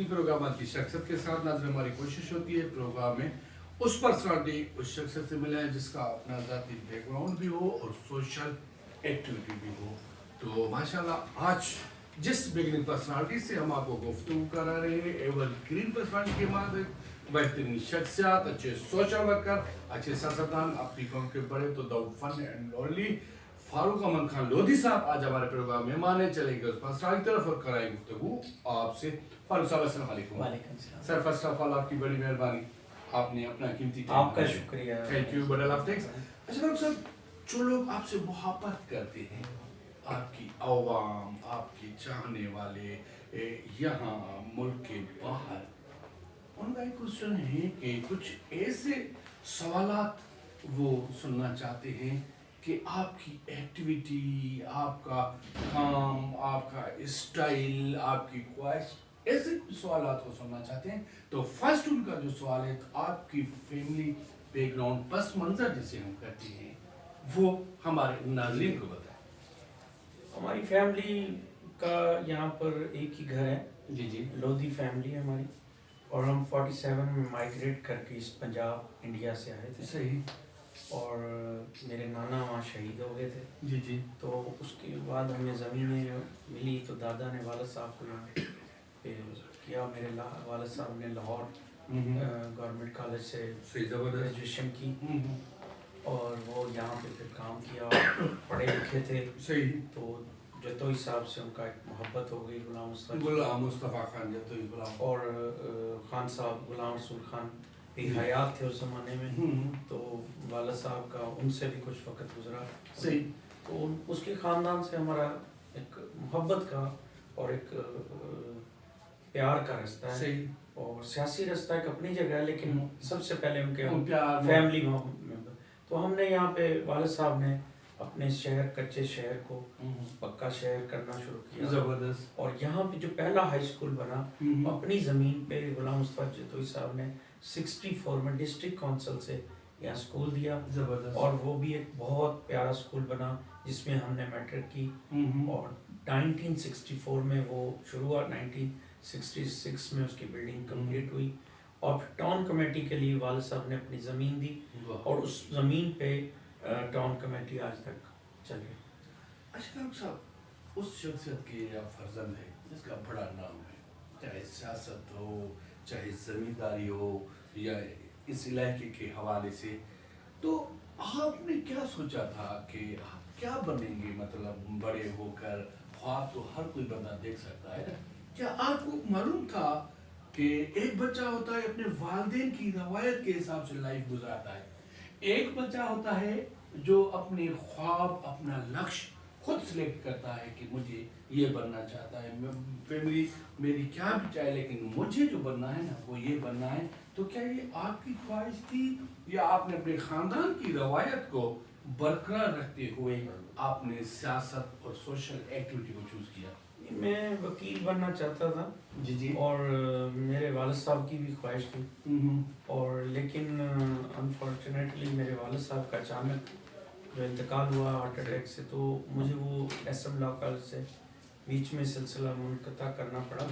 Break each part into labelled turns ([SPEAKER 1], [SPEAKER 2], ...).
[SPEAKER 1] Programme की शख्सियत के साथ नाज़रीन हमारी कोशिश होती है प्रोग्राम में उस पर्सनालिटी उस शख्सियत से मिले जिसका अपना ज़ाती बैकग्राउंड भी हो और सोशल एक्टिविटी भी हो। तो माशाल्लाह आज जिस बिगनिंग पर्सनालिटी से हम आपको गुफ्तगू करा रहे हैं एवर ग्रीन पर्सनालिटी के माध्यम बेहतरीन शख्सियत, अच्छे सोशल वर्कर, अच्छे सियासतदान, अपनी कौम के बड़े तो the one and only Farooq Aman Khan Lodhi साहब आज हमारे प्रोग्राम में माने चलेंगे उस पर्सनालिटी की तरफ और कराएंगे गुफ्तगू आपसे। फारूक साहब अस्सलाम वालेकुम।
[SPEAKER 2] वालेकुम सलाम।
[SPEAKER 1] सर फर्स्ट ऑफ ऑल आपकी बड़ी मेहरबानी, आपने अपना कीमती
[SPEAKER 2] आपका शुक्रिया।
[SPEAKER 1] थैंक यू बड़ा लव थैंक्स। अच्छा फारूक साहब, जो लोग आपसे मोहब्बत करते हैं, आपकी आवाम, आपके चाहने वाले यहाँ मुल्क के बाहर, उनका एक क्वेश्चन है कि कुछ ऐसे सवालात वो सुनना चाहते हैं कि आपकी एक्टिविटी, आपका काम, आपका स्टाइल, आपकी ख्वाहिश, ऐसे कुछ सवालात वो सुनना चाहते हैं। तो फर्स्ट उनका जो सवाल है तो आपकी फैमिली बैकग्राउंड, पस मंज़र जिसे हम कहते हैं, वो हमारे नाज़रीन को बताएं।
[SPEAKER 2] हमारी फैमिली का यहाँ पर एक ही घर है
[SPEAKER 1] जी जी,
[SPEAKER 2] लोधी फैमिली है हमारी, और हम 47 में माइग्रेट करके इस पंजाब इंडिया से आए थे।
[SPEAKER 1] सही।
[SPEAKER 2] और मेरे नाना वहाँ शहीद हो गए थे।
[SPEAKER 1] जी जी,
[SPEAKER 2] तो उसके बाद हमें ज़मीनें मिली तो दादा ने वालिद साहब को यहाँ पे किया। मेरे वालिद साहब ने लाहौर गवर्नमेंट कॉलेज से ग्रेजुएशन की और वो यहाँ पे फिर काम किया, पढ़े लिखे थे।
[SPEAKER 1] सही।
[SPEAKER 2] तो जतोई साहब से उनका एक मोहब्बत हो गई,
[SPEAKER 1] गुलाम मुस्तफ़ा खान जतोई गुलाम,
[SPEAKER 2] और खान साहब गुलाम रसूल खान भी हयात थे उस ज़माने में। तो वाला साहब का उनसे भी कुछ वक्त गुजरा।
[SPEAKER 1] सही।
[SPEAKER 2] तो उसके ख़ानदान से हमारा एक मोहब्बत का और एक प्यार का रिश्ता है।
[SPEAKER 1] सही।
[SPEAKER 2] और सियासी रिश्ता एक अपनी जगह है, लेकिन सबसे पहले उनके
[SPEAKER 1] फैमिली
[SPEAKER 2] में। तो हमने यहाँ पे वालिद साहब ने अपने शहर, कच्चे शहर को पक्का शहर करना शुरू किया।
[SPEAKER 1] ज़बरदस्त।
[SPEAKER 2] और यहाँ पे जो पहला हाई स्कूल बना अपनी ज़मीन पे गुलाम मुस्तफ़ा जतोई साहब ने 64 में डिस्ट्रिक्ट काउंसिल से यहाँ स्कूल दिया।
[SPEAKER 1] ज़बरदस्त।
[SPEAKER 2] और वो भी एक बहुत प्यारा स्कूल बना जिसमें हमने मैट्रिक की। और 1964 में वो शुरू हुआ, 1966 में उसकी बिल्डिंग कंप्लीट हुई। और फिर टाउन कमेटी के लिए वालिद साहब ने अपनी ज़मीन दी और उस ज़मीन पे टाउन कमेटी आज तक चल रही।
[SPEAKER 1] अच्छा फारूक साहब, उस शख्सियत के आप फर्जंद हैं जिसका बड़ा नाम है, चाहे सियासत हो, चाहे ज़मींदारी हो या इस इलाके के हवाले से, तो आपने क्या सोचा था कि आप क्या बनेंगे? मतलब बड़े होकर ख्वाब तो हर कोई बंदा देख सकता है, क्या आपको मालूम था कि एक बच्चा होता है अपने वालिदैन की रवायत के हिसाब से लाइफ गुजारता है, एक बच्चा होता है जो अपने ख्वाब, अपना लक्ष्य खुद सिलेक्ट करता है कि मुझे ये बनना चाहता है, फैमिली मेरी क्या भी चाहे लेकिन मुझे जो बनना है ना वो ये बनना है। तो क्या ये आपकी ख्वाहिश थी या आपने अपने ख़ानदान की रवायत को बरकरार रखते हुए आपने सियासत और सोशल एक्टिविटी को चूज़ किया?
[SPEAKER 2] मैं वकील बनना चाहता था।
[SPEAKER 1] जी जी।
[SPEAKER 2] और मेरे वालिद साहब की भी ख्वाहिश थी। और लेकिन अनफॉर्चुनेटली मेरे वालिद साहब का अचानक जो इंतकाल हुआ हार्ट अटैक से, तो मुझे वो एसएम लॉ कॉलेज से बीच में सिलसिला मुनक़ता करना पड़ा।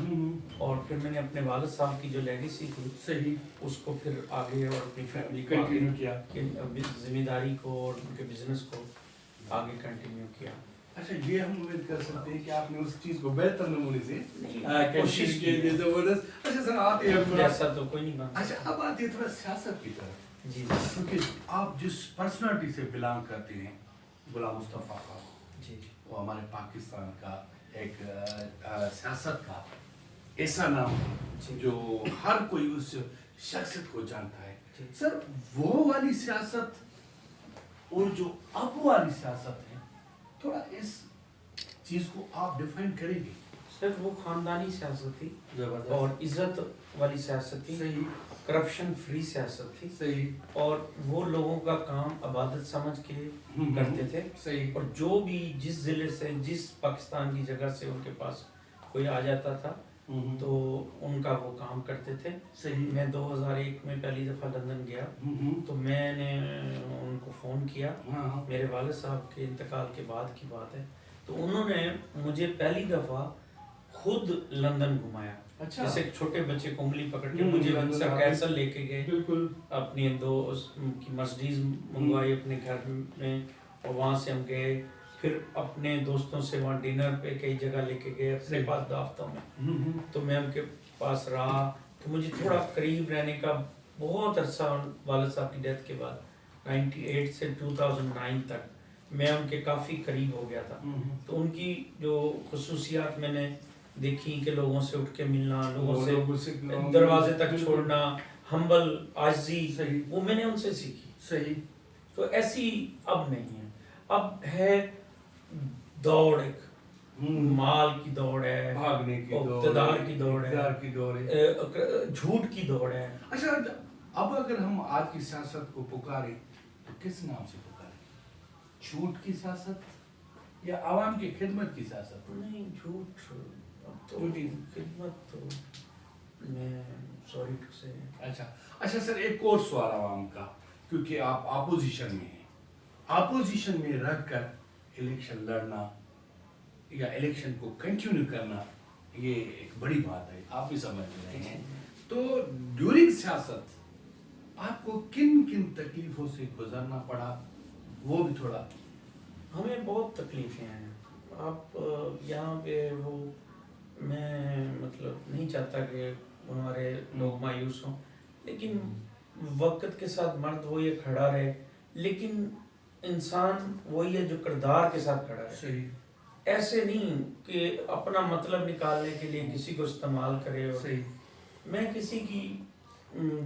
[SPEAKER 2] और फिर मैंने अपने वालिद साहब की जो लेगेसी थी
[SPEAKER 1] सही
[SPEAKER 2] उसको फिर आगे और अपनी फैमिली को
[SPEAKER 1] कंटिन्यू किया,
[SPEAKER 2] जिम्मेदारी को और उनके बिजनेस को आगे कंटिन्यू किया।
[SPEAKER 1] अच्छा, ये हम उम्मीद कर सकते हैं कि आपने उस चीज़ को बेहतर नमूने से
[SPEAKER 2] कोशिश की।
[SPEAKER 1] ज़बरदस्त। अच्छा सर, आते हैं
[SPEAKER 2] ऐसा तो कोई नहीं बना।
[SPEAKER 1] अच्छा, अब आते हैं थोड़ा सियासत की तरफ।
[SPEAKER 2] जी,
[SPEAKER 1] क्योंकि आप जिस पर्सनालिटी से बिलोंग करते हैं, गुलाम मुस्तफ़ा खान
[SPEAKER 2] जी,
[SPEAKER 1] वो हमारे पाकिस्तान का एक सियासत का ऐसा नाम है जो हर कोई उस शख्सियत को जानता है। सर, वो वाली सियासत और जो अब वाली सियासत है, थोड़ा इस चीज़ को आप डिफाइन करेंगे?
[SPEAKER 2] سر وہ خاندانی سیاست تھی
[SPEAKER 1] زبردست
[SPEAKER 2] اور عزت والی سیاست تھی،
[SPEAKER 1] صحیح
[SPEAKER 2] کرپشن فری سیاست تھی،
[SPEAKER 1] صحیح
[SPEAKER 2] اور وہ لوگوں کا کام عبادت سمجھ کے کرتے تھے،
[SPEAKER 1] صحیح
[SPEAKER 2] اور جو بھی جس ضلع سے جس پاکستان کی جگہ سے ان کے پاس کوئی آ جاتا تھا تو ان کا وہ کام کرتے تھے.
[SPEAKER 1] صحیح
[SPEAKER 2] میں 2001 میں پہلی دفعہ لندن گیا تو میں نے ان کو فون کیا، میرے والد صاحب کے انتقال کے بعد کی بات ہے، تو انہوں نے مجھے پہلی دفعہ خود لندن گھمایا.
[SPEAKER 1] اچھا
[SPEAKER 2] جیسے ایک چھوٹے بچے کو انگلی پکڑ کے مجھے
[SPEAKER 1] لندن
[SPEAKER 2] ونسر کیسل لے کے گئے،
[SPEAKER 1] بالکل
[SPEAKER 2] اپنی اس کی مرسڈیز منگوائی اپنے گھر میں، اور وہاں سے ہم گئے، پھر اپنے دوستوں سے وہاں ڈنر پہ کئی جگہ لے کے گئے اپنے پاس دعوتوں میں، تو میں ان کے پاس رہا. تو مجھے تھوڑا قریب رہنے کا بہت عرصہ، والد صاحب کی ڈیتھ کے بعد 98 سے 2009 تک میں ان کے کافی قریب ہو گیا تھا. تو ان کی جو خصوصیات میں نے دیکھی کہ لوگوں سے اٹھ کے ملنا، لوگوں سے دروازے تک چھوڑنا، ہمبل عاجزی، وہ میں نے ان سے سیکھی.
[SPEAKER 1] صحیح.
[SPEAKER 2] تو ایسی اب نہیں ہے، اب ہے دوڑ، ایک مال کی دوڑ ہے،
[SPEAKER 1] بھاگنے کی دوڑ،
[SPEAKER 2] اقتدار کی دوڑ ہے،
[SPEAKER 1] کی دوڑ ہے،
[SPEAKER 2] جھوٹ کی دوڑ ہے.
[SPEAKER 1] اچھا اب اگر ہم آج کی سیاست کو پکاریں تو کس نام سے پکاریں؟ جھوٹ کی سیاست یا عوام کی خدمت کی سیاست؟
[SPEAKER 2] نہیں، جھوٹ. اب تو خدمت تو میں سوری ٹو سے.
[SPEAKER 1] اچھا سر، ایک اور سوال عوام کا، کیونکہ آپ اپوزیشن میں ہیں، اپوزیشن میں رہ کر الیکشن لڑنا یا الیکشن کو کنٹینیو کرنا یہ ایک بڑی بات ہے، آپ بھی سمجھ رہے ہیں. تو ڈیورنگ سیاست آپ کو کن کن تکلیفوں سے گزرنا پڑا، وہ بھی تھوڑا.
[SPEAKER 2] ہمیں بہت تکلیفیں ہیں. آپ یہاں پہ وہ، میں مطلب نہیں چاہتا کہ ہمارے لوگ مایوس ہوں، لیکن وقت کے ساتھ مرد وہی کھڑا رہے، لیکن انسان وہی ہے جو کردار کے ساتھ کھڑا ہے.
[SPEAKER 1] صحیح.
[SPEAKER 2] ایسے نہیں کہ اپنا مطلب نکالنے کے لیے کسی کو استعمال کرے.
[SPEAKER 1] صحیح.
[SPEAKER 2] میں کسی کی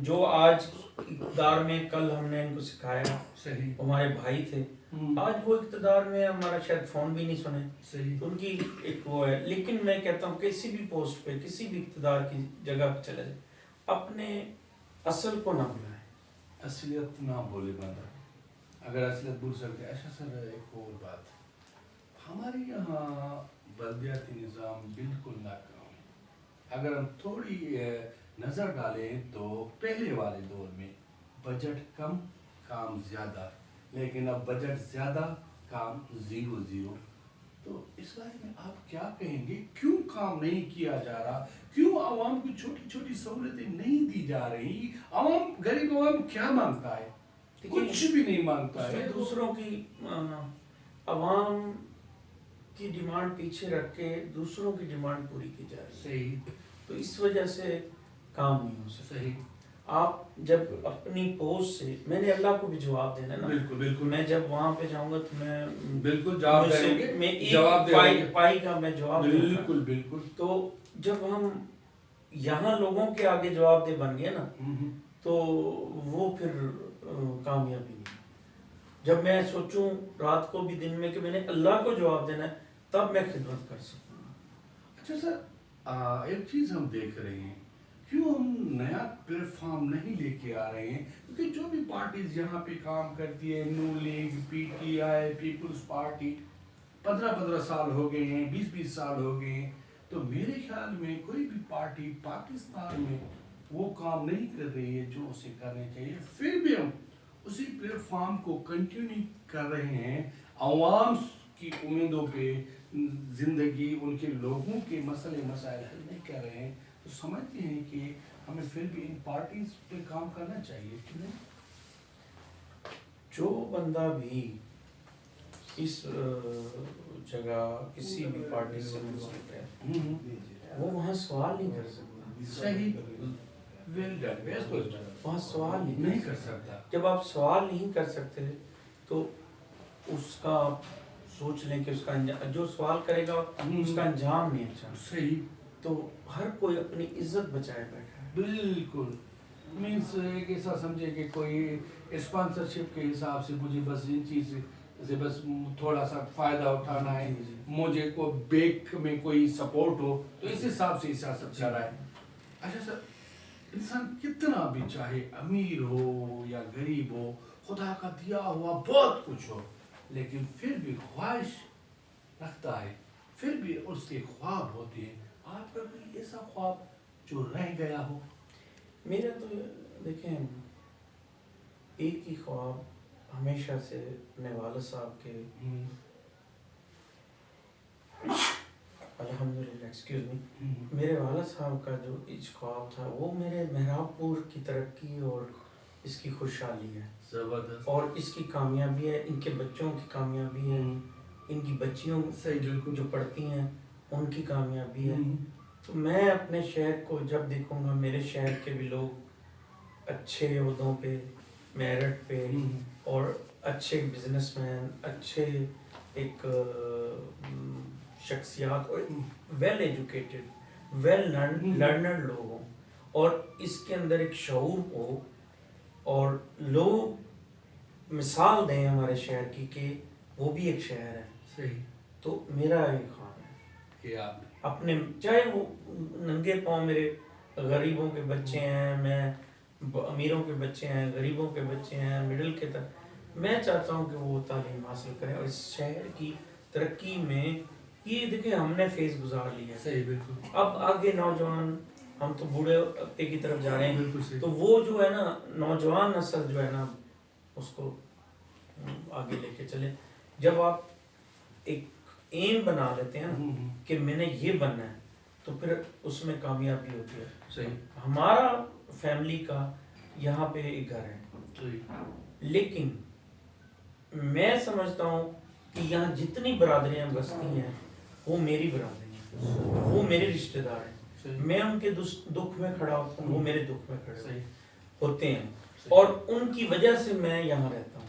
[SPEAKER 2] جو آج اقتدار میں، کل ہم نے ان کو سکھایا،
[SPEAKER 1] صحیح،
[SPEAKER 2] ہمارے بھائی تھے، آج وہ اقتدار میں ہمارا شاید فون بھی نہیں سنے.
[SPEAKER 1] صحیح.
[SPEAKER 2] ان کی ایک وہ ہے. لیکن میں کہتا ہوں کسی بھی پوسٹ پہ، کسی بھی اقتدار کی جگہ پہ چلے جائے، اپنے اصل کو نہ بھولائیں.
[SPEAKER 1] اصلیت نہ بولے بندہ، اگر اصلیت بھول سکتے. اچھا سر، ایک اور بات، ہمارے یہاں بلدیاتی نظام بالکل ناکام ہے. اگر ہم تھوڑی نظر ڈالیں تو پہلے والے دور میں بجٹ کم، کام زیادہ، لیکن اب بجٹ زیادہ، کام زیرو. تو اس بارے میں آپ کیا کہیں گے؟ کیوں کام نہیں کیا جا رہا؟ کیوں عوام کو چھوٹی چھوٹی سہولتیں نہیں دی جا رہی؟ عوام، غریب عوام کیا مانگتا ہے؟ کچھ بھی نہیں مانگتا ہے.
[SPEAKER 2] دوسروں کی عوام کی ڈیمانڈ پیچھے رکھ کے دوسروں کی ڈیمانڈ پوری کی جا رہی ہے.
[SPEAKER 1] صحیح.
[SPEAKER 2] تو اس وجہ سے کام نہیں ہو سکتا.
[SPEAKER 1] صحیح.
[SPEAKER 2] آپ جب اپنی پوسٹ سے، میں نے اللہ کو بھی جواب دینا نا.
[SPEAKER 1] بالکل.
[SPEAKER 2] میں جب وہاں پہ جاؤں گا تو میں
[SPEAKER 1] بالکل جواب دیں گے،
[SPEAKER 2] میں ایک پائی کا میں جواب دوں گا.
[SPEAKER 1] بالکل.
[SPEAKER 2] تو جب ہم یہاں لوگوں کے آگے جواب دہ بن گئے نا تو وہ پھر کامیابی نہیں. جب میں سوچوں رات کو بھی دن میں کہ میں نے اللہ کو جواب دینا ہے، تب میں خدمت کر سکوں.
[SPEAKER 1] اچھا سر، ایک چیز ہم دیکھ رہے ہیں، کیوں ہم نیا پلیٹ فارم نہیں لے کے آ رہے ہیں؟ کیونکہ جو بھی پارٹیز یہاں پہ کام کرتی ہے، نو league, P T I, peoples party, 15 سال ہو گئے ہیں، 20 سال ہو گئے ہیں. تو میرے خیال میں کوئی بھی پارٹی پاکستان میں وہ کام نہیں کر رہی ہے جو اسے کرنے چاہیے. پھر بھی ہم اسی پلیٹ فارم کو کنٹینیو کر رہے ہیں، عوام کی امیدوں پہ زندگی، ان کے لوگوں کے مسئلے مسائل حل نہیں کر رہے ہیں. تو سمجھتے ہیں کہ ہمیں پھر بھی ان پارٹیز پہ کام کرنا چاہیے.
[SPEAKER 2] جو بندہ بھی اس جگہ کسی بھی پارٹی سے منسلک ہے وہ وہاں سوال نہیں کر سکتا.
[SPEAKER 1] صحیح.
[SPEAKER 2] وہاں سوال
[SPEAKER 1] نہیں کر سکتا.
[SPEAKER 2] جب آپ سوال نہیں کر سکتے تو اس کا آپ سوچ لیں کہ اس کا جو سوال کرے گا اس کا انجام نہیں اچھا.
[SPEAKER 1] صحیح.
[SPEAKER 2] تو ہر کوئی اپنی عزت بچائے بیٹھا ہے.
[SPEAKER 1] بالکل. مینس ایک ایسا سمجھے کہ کوئی اسپانسرشپ کے حساب سے مجھے بس ان چیز से बस थोड़ा सा फ़ायदा उठाना है,
[SPEAKER 2] जी, जी।
[SPEAKER 1] मुझे को बैक में कोई सपोर्ट हो, तो इस हिसाब से सियासत कर रहा है। अच्छा सर, इंसान कितना भी चाहे अमीर हो या गरीब हो, खुदा का दिया हुआ बहुत कुछ हो, लेकिन फिर भी ख्वाहिश रखता है, फिर भी उसके ख्वाब होते हैं। आपका कोई ऐसा ख्वाब जो रह गया हो?
[SPEAKER 2] मेरा तो देखें, एक ही ख्वाब हमेशा से अपने वालिद साहब के, अल्हम्दुलिल्लाह, एक्सक्यूज मी, मेरे वालिद साहब का जो इस ख्वाब था वो मेरे मेहराबपुर की तरक्की और इसकी खुशहाली है,
[SPEAKER 1] जबरदस्त।
[SPEAKER 2] और इसकी कामयाबी है, इनके बच्चों की कामयाबी है, इनकी बच्चियों
[SPEAKER 1] सही, बिल्कुल।
[SPEAKER 2] जो पढ़ती हैं उनकी कामयाबी है। तो मैं अपने शहर को जब देखूंगा, मेरे शहर के भी लोग अच्छे ओहदों पे, मेरिट पे, और अच्छे बिजनेसमैन, अच्छे एक शख्सियात और वेल एजुकेटेड, वेल लर्नर लोग हों, और इसके अंदर एक शऊर हो, और लोग मिसाल दें हमारे शहर की कि वो भी एक शहर है।
[SPEAKER 1] सही।
[SPEAKER 2] तो मेरा एक ख्वाब है
[SPEAKER 1] कि आप
[SPEAKER 2] अपने, चाहे वो नंगे पाँव मेरे गरीबों के बच्चे हैं, मैं अमीरों के बच्चे हैं, गरीबों के बच्चे हैं, मिडिल के तक, मैं चाहता हूँ कि वो तालीम हासिल करें और इस शहर की तरक्की में, ये देखिए हमने फेज गुजार लिया है,
[SPEAKER 1] सही, बिल्कुल।
[SPEAKER 2] अब आगे नौजवान, हम तो बूढ़े अब्ते की तरफ जा रहे
[SPEAKER 1] बिल्कुल सही।
[SPEAKER 2] हैं, तो वो जो है ना नौजवान नस्ल जो है ना, उसको आगे लेके चले। जब आप एक एम बना लेते हैं ना कि मैंने ये बनना है, तो फिर उसमें कामयाबी होती है।
[SPEAKER 1] सही।
[SPEAKER 2] हमारा फैमिली का यहाँ पे एक घर है,
[SPEAKER 1] सही।
[SPEAKER 2] लेकिन मैं समझता हूँ कि यहाँ जितनी बरादरियाँ बसती हैं वो मेरी बरादरी हैं, वो मेरे रिश्तेदार हैं,
[SPEAKER 1] सही।
[SPEAKER 2] मैं उनके दुख में खड़ा होता हूँ, वो मेरे दुख में खड़े
[SPEAKER 1] सही।
[SPEAKER 2] होते हैं,
[SPEAKER 1] सही।
[SPEAKER 2] और उनकी वजह से मैं यहाँ रहता हूँ।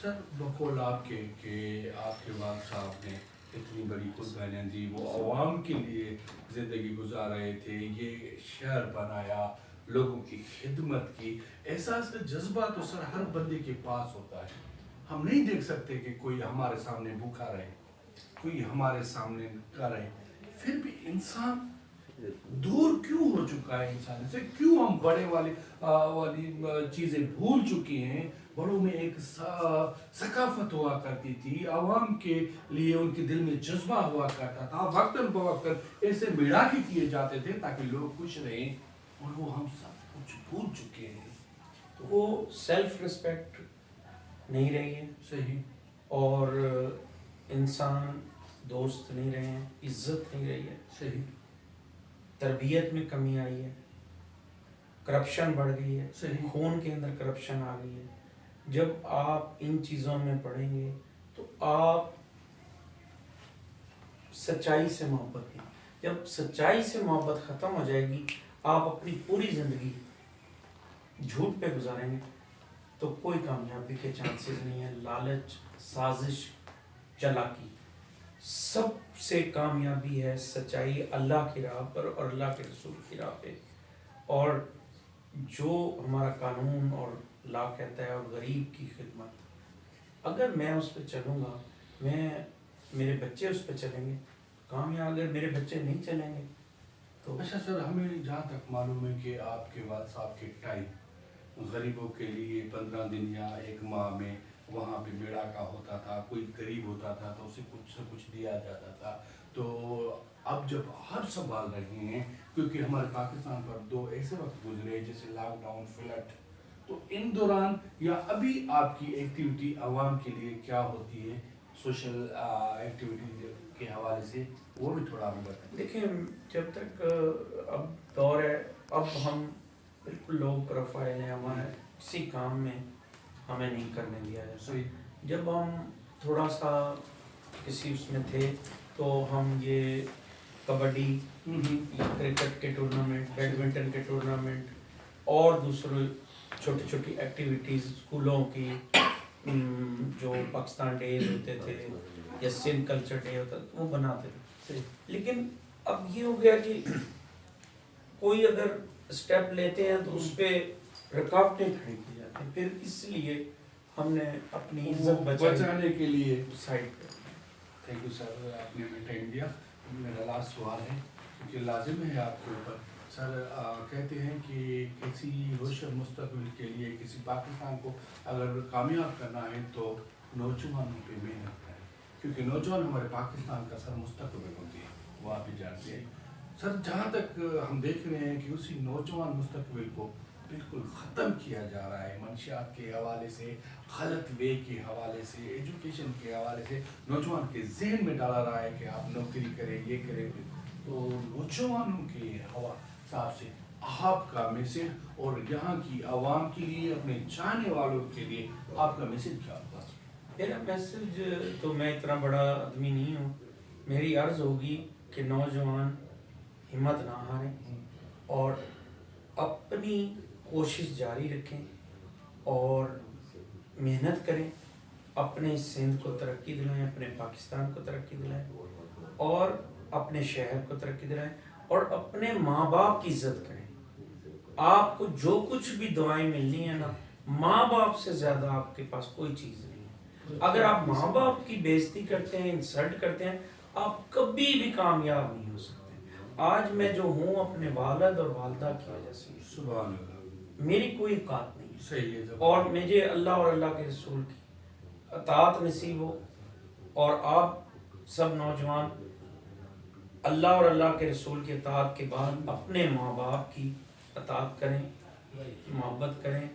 [SPEAKER 1] सर, बकौल आपके कि आपके वालिद साहब ने इतनी बड़ी कुर्बानियाँ दी, वो आवाम के लिए ज़िंदगी गुजार रहे थे, ये शहर बनाया, लोगों की खिदमत की, एहसास का जज्बा तो सर हर बंदे के पास होता है। हम नहीं देख सकते कि कोई हमारे सामने भूखा रहे, कोई हमारे सामने का रहे, फिर भी इंसान दूर क्यों हो चुका है इंसान से, क्यों हम बड़े वाली चीज़ें भूल चुके हैं। बड़ों में एक सकाफत हुआ करती थी, आवाम के लिए उनके दिल में जज्बा हुआ करता था, वक्तन बवक्तन ऐसे मिलाके किए जाते थे ताकि लोग खुश रहें, और वो हम सब कुछ भूल चुके हैं।
[SPEAKER 2] तो वो सेल्फ रिस्पेक्ट नहीं रही है,
[SPEAKER 1] सही।
[SPEAKER 2] और इंसान दोस्त नहीं रहे हैं, इज्जत नहीं रही है,
[SPEAKER 1] सही।
[SPEAKER 2] तरबियत में कमी आई है, करप्शन बढ़ गई है,
[SPEAKER 1] सही।
[SPEAKER 2] खून के अंदर करप्शन आ गई है। जब आप इन चीज़ों में पढ़ेंगे तो आप सच्चाई से मोहब्बत की, जब सच्चाई से मोहब्बत ख़त्म हो जाएगी, आप अपनी पूरी ज़िंदगी झूठ पे गुजारेंगे तो कोई कामयाबी के चांसेस नहीं है। लालच, साजिश, चालाकी, सबसे कामयाबी है सच्चाई अल्लाह की राह पर और अल्लाह के रसूल की राह पे, और जो हमारा कानून और ला कहता है, और गरीब की खिदमत, अगर मैं उस पर चलूँगा, मैं, मेरे बच्चे उस पर चलेंगे कामयाब, अगर मेरे बच्चे नहीं चलेंगे तो।
[SPEAKER 1] अच्छा सर, हमें जहाँ तक मालूम है कि आपके वालिद साहब के टाइम गरीबों के लिए 15 दिन या 1 माह में वहाँ पे बेड़ा का होता था, कोई गरीब होता था तो उसे कुछ न कुछ दिया जाता था। तो अब जब आप संभाल रहे हैं, क्योंकि हमारे पाकिस्तान पर 2 ऐसे वक्त गुजरे जैसे लॉकडाउन, फ्लड, तो इन दौरान या अभी आपकी एक्टिविटी आवाम के लिए क्या होती है, सोशल एक्टिविटी के हवाले से, वो भी थोड़ा हमें बताएं।
[SPEAKER 2] देखिए, जब तक अब दौर है, अब हम बिल्कुल लो प्रोफाइल है, हमारे किसी काम में हमें नहीं करने दिया जाता।
[SPEAKER 1] सही।
[SPEAKER 2] जब हम थोड़ा सा किसी उसमें थे तो हम ये कबड्डी, क्रिकेट के टूर्नामेंट, बैडमिंटन के टूर्नामेंट, और दूसरे छोटी छोटी एक्टिविटीज़ स्कूलों की, जो पाकिस्तान डेज होते थे या सिंध कल्चर डे होता था, वो बनाते थे। लेकिन अब ये हो गया कि कोई अगर स्टेप लेते हैं तो उस पर रुकावटें खड़ी की जाती हैं, फिर इसलिए ہم نے اپنی عزت
[SPEAKER 1] بچانے کے لیے
[SPEAKER 2] سائڈ پہ.
[SPEAKER 1] تھینک یو سر، آپ نے ہمیں ٹائم دیا. میرا لاسٹ سوال ہے کیونکہ لازم ہے آپ کے اوپر سر. کہتے ہیں کہ کسی روشن مستقبل کے لیے کسی پاکستان کو اگر کامیاب کرنا ہے تو نوجوانوں پہ محنت کریں، کیونکہ نوجوان ہمارے پاکستان کا سر مستقبل ہوتی ہے، وہ آپ بھی جانتے ہیں سر. جہاں تک ہم دیکھ رہے ہیں کہ اسی نوجوان مستقبل کو بالکل ختم کیا جا رہا ہے، منشیات کے حوالے سے، غلط وے کے حوالے سے، ایجوکیشن کے حوالے سے نوجوان کے ذہن میں ڈالا رہا ہے کہ آپ نوکری کریں، یہ کریں. تو نوجوانوں کے حساب سے آپ کا میسج اور یہاں کی عوام کے لیے، اپنے چاہنے والوں کے لیے آپ کا میسج کیا ہوگا؟
[SPEAKER 2] میرا میسج تو، میں اتنا بڑا آدمی نہیں ہوں، میری عرض ہوگی کہ نوجوان ہمت نہ ہاریں اور اپنی کوشش جاری رکھیں اور محنت کریں، اپنے سندھ کو ترقی دلائیں، اپنے پاکستان کو ترقی دلائیں اور اپنے شہر کو ترقی دلائیں اور اپنے ماں باپ کی عزت کریں. آپ کو جو کچھ بھی دعائیں ملنی ہیں نا، ماں باپ سے زیادہ آپ کے پاس کوئی چیز نہیں ہے. اگر آپ ماں باپ کی بے عزتی کرتے ہیں، انسلٹ کرتے ہیں، آپ کبھی بھی کامیاب نہیں ہو سکتے. آج میں جو ہوں اپنے والد اور والدہ کی وجہ سے.
[SPEAKER 1] سبحان اللہ.
[SPEAKER 2] میری کوئی اوقات نہیں ہے.
[SPEAKER 1] صحیح ہے.
[SPEAKER 2] اور مجھے اللہ اور اللہ کے رسول کی اطاعت نصیب ہو، اور آپ سب نوجوان اللہ اور اللہ کے رسول کی اطاعت کے بعد اپنے ماں باپ کی اطاعت کریں، محبت کریں،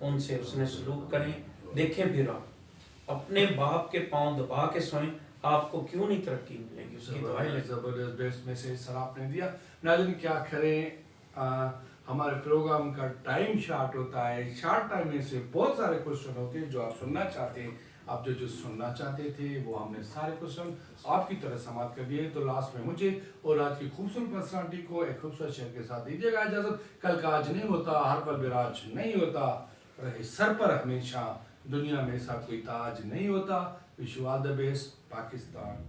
[SPEAKER 2] ان سے حسن سلوک کریں. دیکھیں پھر آپ اپنے باپ کے پاؤں دبا کے سوئیں، آپ کو کیوں نہیں ترقی ملے گی. اس کی دعائیں لیں.
[SPEAKER 1] زبردست بیسٹ میسج سر آپ نے دیا. ناظرین کیا کریں، ہمارے پروگرام کا ٹائم شارٹ ہوتا ہے. شارٹ ٹائم میں سے بہت سارے کوشچن ہوتے ہیں جو آپ سننا چاہتے ہیں. آپ جو سننا چاہتے تھے وہ ہم نے سارے کوشچن آپ کی طرح سماعت کر دیے. تو لاسٹ میں مجھے اور آج کی خوبصورت پرسنالٹی کو ایک خوبصورت شعر کے ساتھ دیجیے گا اجازت. کل کا آج نہیں ہوتا، ہر پل براج نہیں ہوتا، رہے سر پر ہمیشہ، دنیا میں ایسا کوئی تاج نہیں ہوتا. Wish you all the best. Pakistan